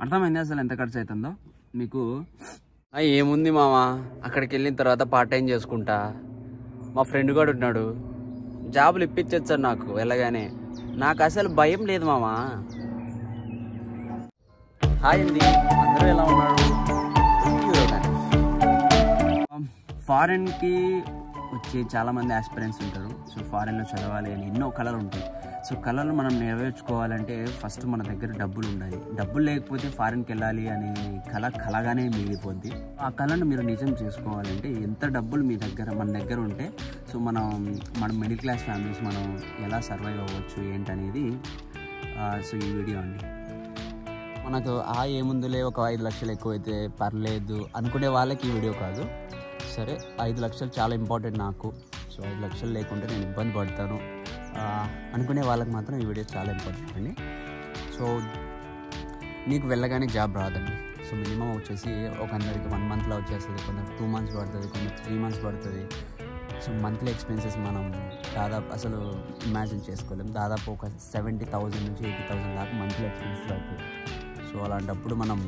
అర్థమైంది అసలు ఎంత ఖర్చు అవుతుందో మీకు? ఏముంది మామ, అక్కడికి వెళ్ళిన తర్వాత పార్ట్ టైం చేసుకుంటా. మా ఫ్రెండ్ కూడా ఉన్నాడు, జాబులు ఇప్పించచ్చు నాకు వెళ్ళగానే. నాకు అసలు భయం లేదు మామ. హాయ్ అండి, అందరూ ఎలా ఉన్నారు? ఫారెన్కి వచ్చి చాలామంది ఆస్పిరెంట్స్ ఉంటారు. సో ఫారెన్లో చదవాలి అని ఎన్నో కళలు ఉంటాయి. సో కళలు మనం నెరవేర్చుకోవాలంటే ఫస్ట్ మన దగ్గర డబ్బులు ఉండాలి. డబ్బులు లేకపోతే ఫారెన్కి వెళ్ళాలి అనే కళగానే మిగిలిపోద్ది. ఆ కళను మీరు నిజం చేసుకోవాలంటే ఎంత డబ్బులు మీ దగ్గర మన దగ్గర ఉంటే సో మనం మిడిల్ క్లాస్ ఫ్యామిలీస్ మనం ఎలా సర్వైవ్ అవ్వచ్చు ఏంటనేది సో ఈ వీడియో అండి. మనకు ఏముందులే ఒక 5 లక్షలు ఎక్కువైతే పర్లేదు అనుకునే వాళ్ళకి ఈ వీడియో కాదు. సరే 5 లక్షలు చాలా ఇంపార్టెంట్ నాకు, సో 5 లక్షలు లేకుంటే నేను ఇబ్బంది పడతాను అనుకునే వాళ్ళకి మాత్రం ఈ వీడియో చాలా ఇంపార్టెంట్ అండి. సో మీకు వెళ్ళగానే జాబ్ రాదండి. సో మినిమం వచ్చేసి కొందరికి 1 మంత్లో వచ్చేస్తుంది, కొందరికి 2 మంత్స్ పడుతుంది, కొందరికి 3 మంత్స్ పడుతుంది. సో మంత్లీ ఎక్స్పెన్సెస్ మనం దాదాపు అసలు ఇమాజిన్ చేసుకోలేము. దాదాపు ఒక 70,000 నుంచి 80,000 దాకా మంత్లీ ఎక్స్పెన్సెస్ అవుతాయి. సో అలాంటప్పుడు మనం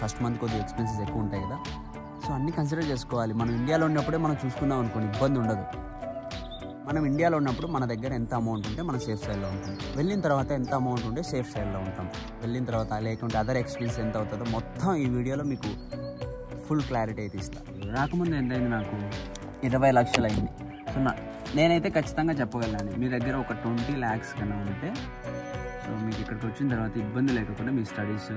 ఫస్ట్ మంత్ కొద్దిగా ఎక్స్పెన్సెస్ ఎక్కువ ఉంటాయి కదా. సో అన్నీ కన్సిడర్ చేసుకోవాలి. మనం ఇండియాలో ఉన్నప్పుడే మనం చూసుకున్నాం అనుకోండి, ఇబ్బంది ఉండదు. మనం ఇండియాలో ఉన్నప్పుడు మన దగ్గర ఎంత అమౌంట్ ఉంటే మనం సేఫ్ సైడ్లో ఉంటాం, వెళ్ళిన తర్వాత ఎంత అమౌంట్ ఉంటే సేఫ్ సైడ్లో ఉంటాం, వెళ్ళిన తర్వాత లేకుంటే అదర్ ఎక్స్పెన్స్ ఎంత అవుతుందో మొత్తం ఈ వీడియోలో మీకు ఫుల్ క్లారిటీ అయితే ఇస్తాను. రాకముందు ఎంతైంది నాకు? 20 లక్షలు అయింది. సో నేనైతే ఖచ్చితంగా చెప్పగలను, మీ దగ్గర ఒక 20 lakhs కన్నా ఉంటే సో మీకు ఇక్కడికి వచ్చిన తర్వాత ఇబ్బంది లేకుండా మీ స్టడీస్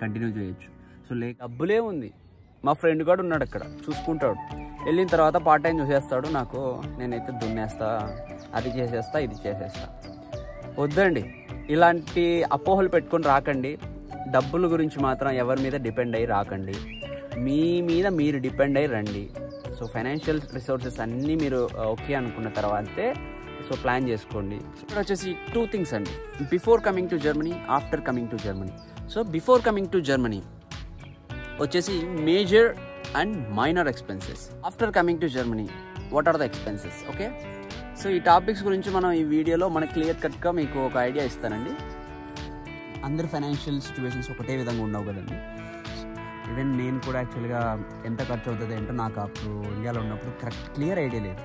కంటిన్యూ చేయొచ్చు. సో డబ్బులే ఉంది. మా ఫ్రెండ్ కూడా ఉన్నాడు అక్కడ, చూసుకుంటాడు. వెళ్ళిన తర్వాత పార్ట్ టైం చూసేస్తాడు నాకు. నేనైతే దున్నేస్తా, అది చేసేస్తా, ఇది చేసేస్తా. వద్దండి, ఇలాంటి అపోహలు పెట్టుకొని రాకండి. డబ్బుల గురించి మాత్రం ఎవరి మీద డిపెండ్ అయ్యి రాకండి. మీ మీద మీరు డిపెండ్ అయ్యి రండి. సో ఫైనాన్షియల్ రిసోర్సెస్ అన్నీ మీరు ఓకే అనుకున్న తర్వాతే సో ప్లాన్ చేసుకోండి. ఇక్కడ వచ్చేసి 2 things అండి, before coming to Germany, after coming to Germany. So before coming to Germany వచ్చేసి major and minor expenses. After coming to Germany what are the expenses? Okay, so ఈ topics గురించి మనం ఈ వీడియోలో క్లియర్ కట్గా మీకు ఒక ఐడియా ఇస్తానండి. అందరి ఫైనాన్షియల్ సిచ్యువేషన్స్ ఒకటే విధంగా ఉండవు కదండి. ఈవెన్ నేను కూడా యాక్చువల్గా ఎంత ఖర్చు అవుతుంది ఏంటో నాకు అప్పుడు ఇండియాలో ఉన్నప్పుడు క్లియర్ ఐడియా లేదు.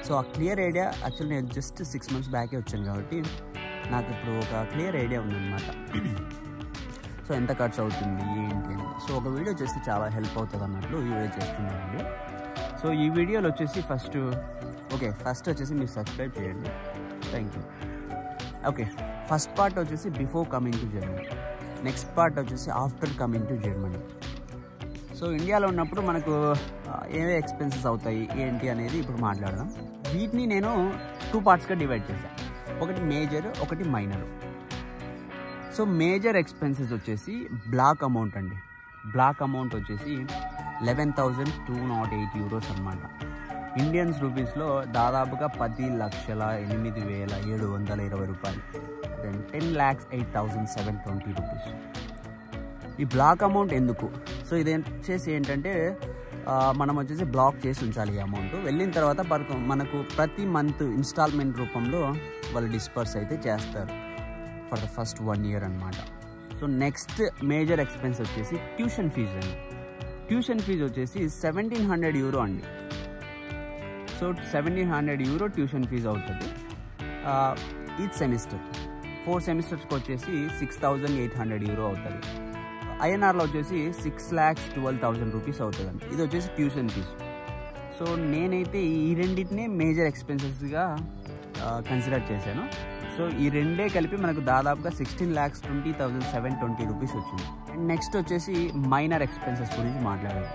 సో ఆ క్లియర్ ఐడియా యాక్చువల్లీ నేను జస్ట్ 6 months బ్యాకే వచ్చాను కాబట్టి నాకు ఇప్పుడు ఒక క్లియర్ ఐడియా ఉందన్నమాట. సో ఎంత ఖర్చు అవుతుంది ఏంటి అని. సో ఒక వీడియో చేస్తే చాలా హెల్ప్ అవుతుంది అన్నట్లు ఈ వీడియో చేస్తున్నానండి. సో ఈ వీడియోలో వచ్చేసి ఫస్ట్ వచ్చేసి మీరు సబ్స్క్రైబ్ చేయండి, thank you. Okay, first part వచ్చేసి before coming to Germany, next part వచ్చేసి after coming to Germany. So ఇండియాలో ఉన్నప్పుడు మనకు ఏవే ఎక్స్పెన్సెస్ అవుతాయి ఏంటి అనేది ఇప్పుడు మాట్లాడదాం. వీటిని నేను 2 partsగా డివైడ్ చేశాను, ఒకటి మేజర్, ఒకటి మైనర్. సో మేజర్ ఎక్స్పెన్సెస్ వచ్చేసి బ్లాక్ అమౌంట్ అండి. బ్లాక్ అమౌంట్ వచ్చేసి 11,208 euros అన్నమాట. ఇండియన్స్ రూపీస్లో దాదాపుగా 10,08,720 రూపాయలు, 10,08,720 రూపీస్. ఈ బ్లాక్ అమౌంట్ ఎందుకు? సో ఇది వచ్చేసి ఏంటంటే మనం వచ్చేసి బ్లాక్ చేసి ఉంచాలి ఈ అమౌంట్. వెళ్ళిన తర్వాత మనకు ప్రతి మంత్ ఇన్స్టాల్మెంట్ రూపంలో వాళ్ళు డిస్పర్స్ అయితే చేస్తారు ఫర్ ద ఫస్ట్ 1 year అనమాట. సో నెక్స్ట్ మేజర్ ఎక్స్పెన్స్ వచ్చేసి ట్యూషన్ ఫీజు అండి. ట్యూషన్ ఫీజు వచ్చేసి 1,700 euro అండి. సో 1,700 euro ట్యూషన్ ఫీజు అవుతుంది ఈచ్ సెమిస్టర్. 4 సెమిస్టర్స్కి వచ్చేసి 6,800 euro అవుతుంది. ఐఎన్ఆర్లో వచ్చేసి 6,12,000 రూపీస్ అవుతుందండి. ఇది వచ్చేసి ట్యూషన్ ఫీజు. సో నేనైతే ఈ రెండింటినే మేజర్ ఎక్స్పెన్సెస్గా కన్సిడర్ చేశాను. సో ఈ రెండే కలిపి మనకు దాదాపుగా 16,20,720 రూపీస్ వచ్చింది. అండ్ నెక్స్ట్ వచ్చేసి మైనర్ ఎక్స్పెన్సెస్ గురించి మాట్లాడాలి.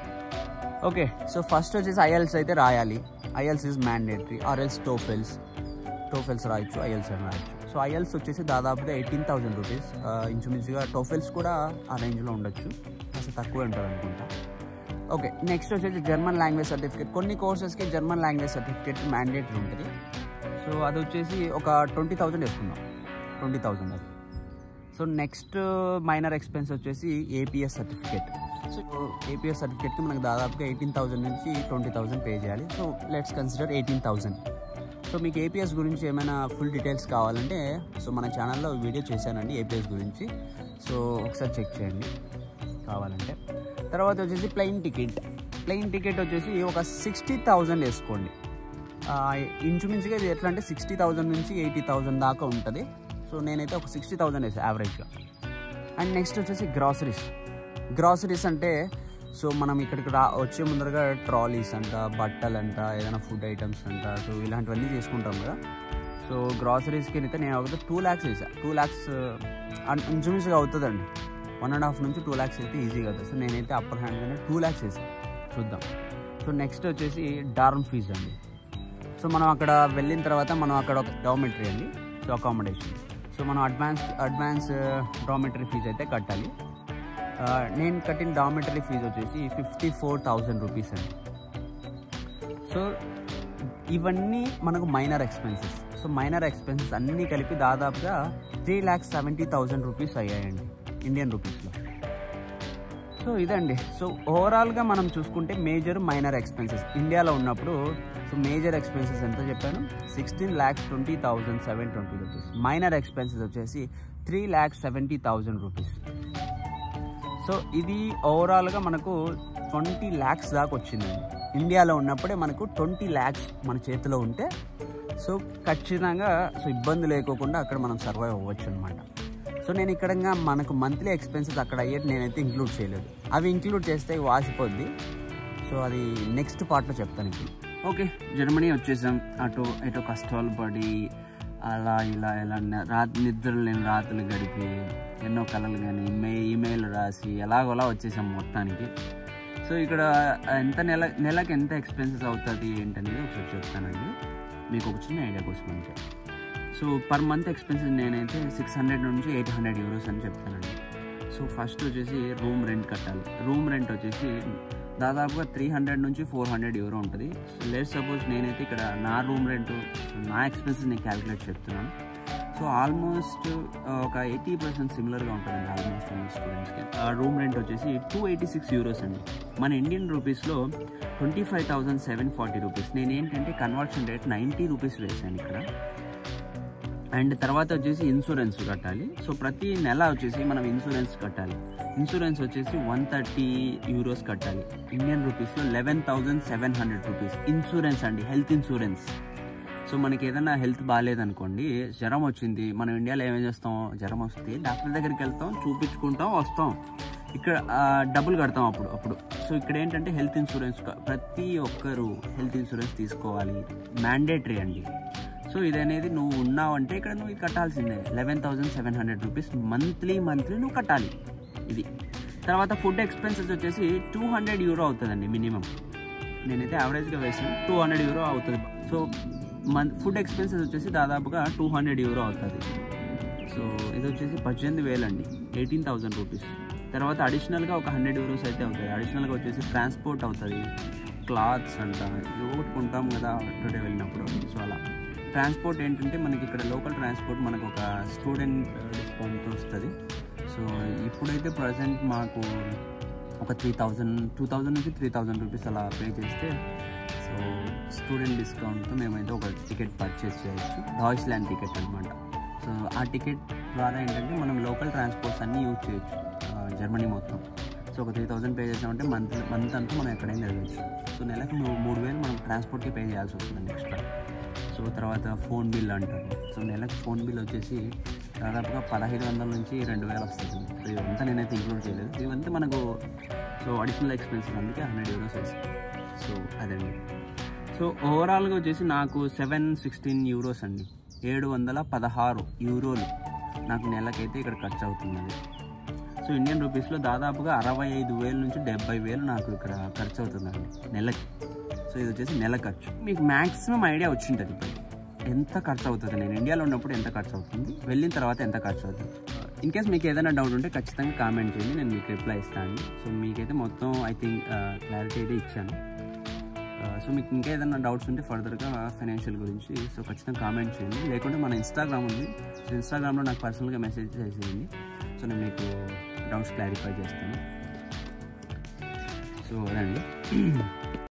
ఓకే, సో ఫస్ట్ వచ్చేసి ఐఎల్స్ అయితే రాయాలి. ఐఎల్స్ ఈజ్ మ్యాండేటరీ, ఆర్ఎల్స్ టోఫెల్స్ రాయొచ్చు, ఐఎల్స్ అని రాయొచ్చు. సో ఐఎల్స్ వచ్చేసి దాదాపుగా 18,000 రూపీస్ ఇంచుమించుగా. టోఫెల్స్ కూడా ఆ రేంజ్లో ఉండొచ్చు, అసలు తక్కువే ఉంటుంది అనుకుంటా. ఓకే, నెక్స్ట్ వచ్చేసి జర్మన్ లాంగ్వేజ్ సర్టిఫికేట్. కొన్ని కోర్సెస్కి జర్మన్ లాంగ్వేజ్ సర్టిఫికేట్ మ్యాండేటరీ ఉంటుంది. సో అది వచ్చేసి ఒక 20,000 వేసుకుందాం, 20,000 అది. సో నెక్స్ట్ మైనర్ ఎక్స్పెన్స్ వచ్చేసి ఏపీఎస్ సర్టిఫికేట్. సో ఏపీఎస్ సర్టిఫికేట్కి మనకు దాదాపుగా 18,000 నుంచి 20,000 పే చేయాలి. So let's consider 18,000. సో మీకు ఏపీఎస్ గురించి ఏమైనా ఫుల్ డీటెయిల్స్ కావాలంటే సో మన ఛానల్లో వీడియో చేశానండి ఏపీఎస్ గురించి. సో ఒకసారి చెక్ చేయండి. కావాలంటే. తర్వాత వచ్చేసి ప్లెయిన్ టికెట్ వచ్చేసి ఒక 60,000 వేసుకోండి. ఇంచుమించుగా ఇది ఎట్లా అంటే 60,000 నుంచి 80,000 దాకా ఉంటుంది. సో నేనైతే ఒక 60,000 వేసాను యావరేజ్గా. అండ్ నెక్స్ట్ వచ్చేసి గ్రాసరీస్ అంటే సో మనం ఇక్కడికి వచ్చే ముందరగా ట్రాలీస్ అంట, బట్టలు అంట, ఏదైనా ఫుడ్ ఐటమ్స్ అంట, సో ఇలాంటివన్నీ తీసుకుంటాం కదా. సో గ్రాసరీస్కి అయితే నేను ఒక 2 lakhs వేసాను. 2 lakhs ఇంచుమించుగా అవుతుందండి. 1.5 నుంచి 2 lakhs అయితే ఈజీగా అవుతుంది. సో నేనైతే అప్పర్ హ్యాండ్గానే 2 lakhs వేసాను. చూద్దాం. సో నెక్స్ట్ వచ్చేసి డార్మ్ ఫీజ్ అండి. సో మనం అక్కడ వెళ్ళిన తర్వాత మనం అక్కడ ఒక డార్మిటరీ అండి, సో అకామిడేషన్. సో మనం అడ్వాన్స్ డార్మిటరీ ఫీజు అయితే కట్టాలి. నేను కట్టిన డార్మిటరీ ఫీజు వచ్చేసి 54,000 రూపీస్ అండి. సో ఇవన్నీ మనకు minor expenses. So minor expenses అన్నీ కలిపి దాదాపుగా 3,70,000 రూపీస్ అయ్యాయండి ఇండియన్ రూపీస్లో. సో ఇదండి. సో ఓవరాల్గా మనం చూసుకుంటే మేజర్ మైనర్ ఎక్స్పెన్సెస్ ఇండియాలో ఉన్నప్పుడు, సో మేజర్ ఎక్స్పెన్సెస్ ఎంత చెప్పాను, 16,20,720 రూపీస్. మైనర్ ఎక్స్పెన్సెస్ వచ్చేసి 3,70,000 రూపీస్. సో ఇది ఓవరాల్గా మనకు 20 lakhs దాకా వచ్చిందండి. ఇండియాలో ఉన్నప్పుడే మనకు 20 lakhs మన చేతిలో ఉంటే సో ఖచ్చితంగా సో ఇబ్బంది లేకోకుండా అక్కడ మనం సర్వైవ్ అవ్వచ్చు అనమాట. సో నేను ఇక్కడ మనకు మంత్లీ ఎక్స్పెన్సెస్ అక్కడ అయ్యేది నేనైతే ఇంక్లూడ్ చేయలేదు. అవి ఇంక్లూడ్ చేస్తే వాసిపోద్ది. సో అది నెక్స్ట్ పార్ట్లో చెప్తాను ఇప్పుడు. ఓకే, జర్మనీ వచ్చేసాం. ఎటో కష్టాలు పడి అలా ఇలా నిద్రలు లేని రాత్రులు గడిపి ఎన్నో కళలు కానీ ఈమెయిల్ రాసి ఎలాగోలా వచ్చేసాం మొత్తానికి. సో ఇక్కడ నెలకి ఎంత ఎక్స్పెన్సెస్ అవుతుంది ఏంటనేది ఒకసారి చెప్తానండి మీకు ఒక చిన్న ఐడియా కోసం. అంటే సో పర్ మంత్ ఎక్స్పెన్సెస్ నేనైతే 600 నుంచి 800 euros అని చెప్తానండి. సో ఫస్ట్ వచ్చేసి రూమ్ రెంట్ కట్టాలి. రూమ్ రెంట్ వచ్చేసి దాదాపుగా 300 నుంచి 400 euro ఉంటుంది. సో లెట్స్ సపోజ్ నేనైతే ఇక్కడ నా రూమ్ రెంట్, సో నా ఎక్స్పెన్సెస్ నేను క్యాలిక్యులేట్ చెప్తున్నాను. సో ఆల్మోస్ట్ ఒక 80% సిమిలర్గా ఉంటుందండి ఆల్మోస్ట్ అన్ని స్టూడెంట్స్కి. రూమ్ రెంట్ వచ్చేసి 286 euros అండి. మన ఇండియన్ రూపీస్లో 25,740 రూపీస్. నేనేంటంటే కన్వర్షన్ రేట్ 90 రూపీస్ వేసాను ఇక్కడ. అండ్ తర్వాత వచ్చేసి ఇన్సూరెన్స్ కట్టాలి. సో ప్రతి నెల వచ్చేసి మనం ఇన్సూరెన్స్ కట్టాలి. ఇన్సూరెన్స్ వచ్చేసి 130 euros కట్టాలి. ఇండియన్ రూపీస్లో 11,700 రూపీస్ ఇన్సూరెన్స్ అండి, హెల్త్ ఇన్సూరెన్స్. సో మనకి ఏదైనా హెల్త్ బాగాలేదనుకోండి, జ్వరం వచ్చింది, మనం ఇండియాలో ఏమేం చేస్తాం, జ్వరం వస్తే డాక్టర్ దగ్గరికి వెళ్తాం, చూపించుకుంటాం, వస్తాం. ఇక్కడ డబ్బులు కడతాం అప్పుడు. సో ఇక్కడ ఏంటంటే హెల్త్ ఇన్సూరెన్స్ ప్రతి ఒక్కరు హెల్త్ ఇన్సూరెన్స్ తీసుకోవాలి, మ్యాండేటరీ అండి. సో ఇదనేది నువ్వు ఉన్నావంటే ఇక్కడ నువ్వు ఇది కట్టాల్సిందే. 11,700 రూపీస్ మంత్లీ నువ్వు కట్టాలి ఇది. తర్వాత ఫుడ్ ఎక్స్పెన్సెస్ వచ్చేసి 200 euro అవుతుందండి మినిమం. నేనైతే యావరేజ్గా వేసాను 200 euro అవుతుంది. సో ఫుడ్ ఎక్స్పెన్సెస్ వచ్చేసి దాదాపుగా 200 euro అవుతుంది. సో ఇది వచ్చేసి 18,000 అండి, 18,000 రూపీస్. తర్వాత అడిషనల్గా ఒక 100 euros అయితే అవుతుంది. అడిషనల్గా వచ్చేసి ట్రాన్స్పోర్ట్ అవుతుంది, క్లాత్స్ అంట ఒకటి కొంటాం కదా టుడే వెళ్ళినప్పుడు. సో అలా ట్రాన్స్పోర్ట్ ఏంటంటే మనకి ఇక్కడ లోకల్ ట్రాన్స్పోర్ట్ మనకు ఒక స్టూడెంట్ డిస్కౌంట్ వస్తుంది. సో ఇప్పుడైతే ప్రజెంట్ మాకు ఒక 2,000 నుంచి 3,000 రూపీస్ అలా పే చేస్తే సో స్టూడెంట్ డిస్కౌంట్తో మేమైతే ఒక టికెట్ పర్చేస్ చేయొచ్చు. డాయిచ్లాండ్ టికెట్ అనమాట. సో ఆ టికెట్ ద్వారా ఏంటంటే మనం లోకల్ ట్రాన్స్పోర్ట్స్ అన్నీ యూజ్ చేయొచ్చు జర్మనీ మొత్తం. సో ఒక 3,000 పే చేసామంటే మంత్ అంతా మనం ఎక్కడైనా వెళ్ళచ్చు. సో నెలకు 3,000 మనం ట్రాన్స్పోర్ట్కి పే చేయాల్సి వస్తుందండి ఎక్స్ట్రా. సో తర్వాత ఫోన్ బిల్ అంటారు. సో నెలకు ఫోన్ బిల్ వచ్చేసి దాదాపుగా 1,500 నుంచి 2,000 వస్తుంది. సో ఇవంతా నేనైతే ఇంక్లూడ్ చేయలేదు. ఇవంతా మనకు సో అడిషనల్ ఎక్స్పెన్సెస్, అందుకే 100 euros వేసాను. సో అదండి. సో ఓవరాల్గా వచ్చేసి నాకు 716 euros అండి, 716 యూరోలు నాకు నెలకైతే ఇక్కడ ఖర్చు అవుతుంది. సో ఇండియన్ రూపీస్లో దాదాపుగా 65,000 నుంచి 70,000 నాకు ఇక్కడ ఖర్చు అవుతుందండి నెలకి. సో ఇది వచ్చేసి నెల ఖర్చు. మీకు మ్యాక్సిమం ఐడియా వచ్చింటుంది ఇప్పుడు ఎంత ఖర్చు అవుతుంది, నేను ఇండియాలో ఉన్నప్పుడు ఎంత ఖర్చు అవుతుంది, వెళ్ళిన తర్వాత ఎంత ఖర్చు అవుతుంది. ఇన్ కేస్ మీకు ఏదైనా డౌట్ ఉంటే ఖచ్చితంగా కామెంట్ చేయండి, నేను మీకు రిప్లై ఇస్తాను. సో మీకైతే మొత్తం ఐ థింక్ క్లారిటీ అయితే ఇచ్చాను. సో మీకు ఇంకా ఏదైనా డౌట్స్ ఉంటే ఫర్దర్గా ఫైనాన్షియల్ గురించి సో ఖచ్చితంగా కామెంట్ చేయండి. లేకుంటే మన ఇన్స్టాగ్రామ్ ఉంది, సో ఇన్స్టాగ్రామ్లో నాకు పర్సనల్గా మెసేజ్ చేసేయండి. సో నేను మీకు డౌట్స్ క్లారిఫై చేస్తాను. సో అదండి.